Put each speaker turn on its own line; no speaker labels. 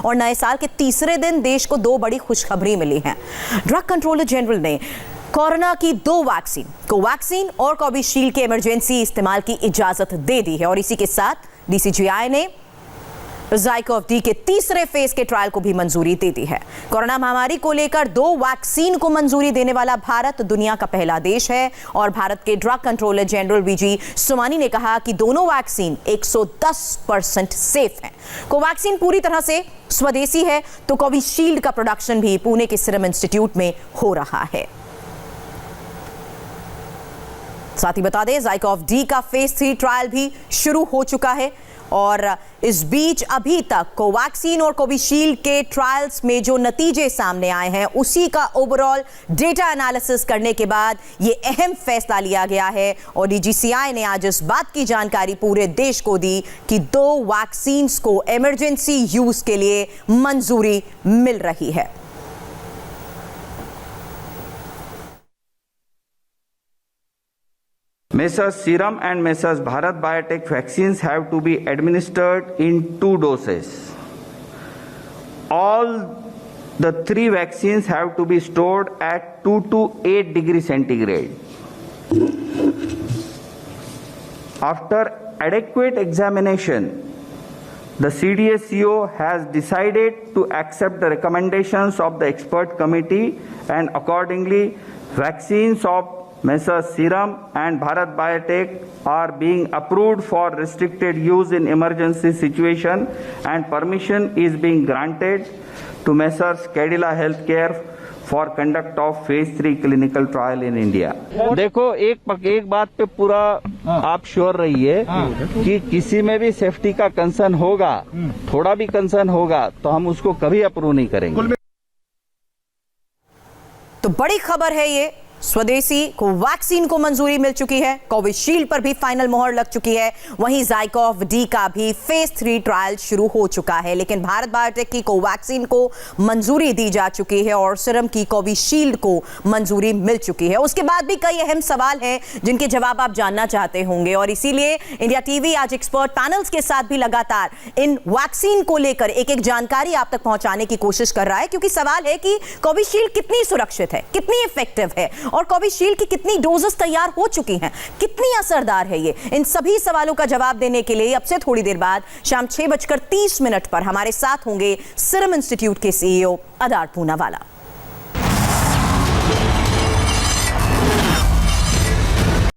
और नए साल के तीसरे दिन देश को दो बड़ी खुशखबरी मिली है। ड्रग कंट्रोलर जनरल ने कोरोना की दो वैक्सीन, कोवैक्सीन और कोविशील्ड के इमरजेंसी इस्तेमाल की इजाजत दे दी है और इसी के साथ DCGI ने ज़ाइकोव-डी के तीसरे फेज के ट्रायल को भी मंजूरी दे दी है। कोरोना महामारी को लेकर दो वैक्सीन को मंजूरी देने वाला भारत दुनिया का पहला देश है और भारत के drug controller general VG Somani ने कहा कि दोनों वैक्सीन 110% सेफ हैं। कोवैक्सीन पूरी तरह से स्वदेशी है तो कोविशील्ड का प्रोडक्शन भी पुणे के सीरम इंस्टीट्यूट में हो रहा है। साथ ही बता दें ज़ाइकोव-डी का फेज 3 ट्रायल भी शुरू हो चुका है और इस बीच अभी तक कोवैक्सीन और कोविशील्ड के ट्रायल्स में जो नतीजे सामने आए हैं उसी का ओवरऑल डेटा एनालिसिस करने के बाद ये अहम फैसला लिया गया है और DCGI ने आज इस बात की जानकारी पूरे देश को दी कि दो वैक्सीन्स को इमरजेंसी यूज के लिए मंजूरी मिल रही है।
Messrs Serum and Messrs Bharat Biotech vaccines have to be administered in 2 doses. All the 3 vaccines have to be stored at 2 to 8 degrees centigrade. After adequate examination, the CDSCO has decided to accept the recommendations of the expert committee and accordingly vaccines of Messrs Serum and Bharat Biotech are being approved for restricted use in emergency situation and permission is being granted to Messrs Cadila Healthcare for conduct of phase 3 clinical trial in India. देखो एक बात पे पूरा आप sure रहिए कि किसी में भी सेफ्टी का कंसर्न होगा, थोड़ा भी कंसर्न होगा तो हम उसको कभी अप्रूव नहीं करेंगे।
तो बड़ी खबर है ये, स्वदेशी कोवैक्सीन को मंजूरी मिल चुकी है, कोविशील्ड पर भी फाइनल मोहर लग चुकी है, वहीं ज़ाइकोव-डी का भी फेज 3 ट्रायल शुरू हो चुका है। लेकिन भारत बायोटेक की कोवैक्सीन को मंजूरी दी जा चुकी है और सीरम की कोविशील्ड को मंजूरी मिल चुकी है। उसके बाद भी कई अहम सवाल हैं जिनके जवाब आप जानना चाहते होंगे और इसीलिए इंडिया टीवी आज एक्सपर्ट पैनल्स के साथ भी लगातार इन वैक्सीन को लेकर एक जानकारी आप तक पहुंचाने की कोशिश कर रहा है, क्योंकि सवाल है कि कोविशील्ड कितनी सुरक्षित है, कितनी इफेक्टिव है और कोविशील्ड की कितनी डोजेस तैयार हो चुकी हैं, कितनी असरदार है ये। इन सभी सवालों का जवाब देने के लिए अब से थोड़ी देर बाद शाम 6:30 पर हमारे साथ होंगे सीरम इंस्टीट्यूट के CEO अदार पूनावाला।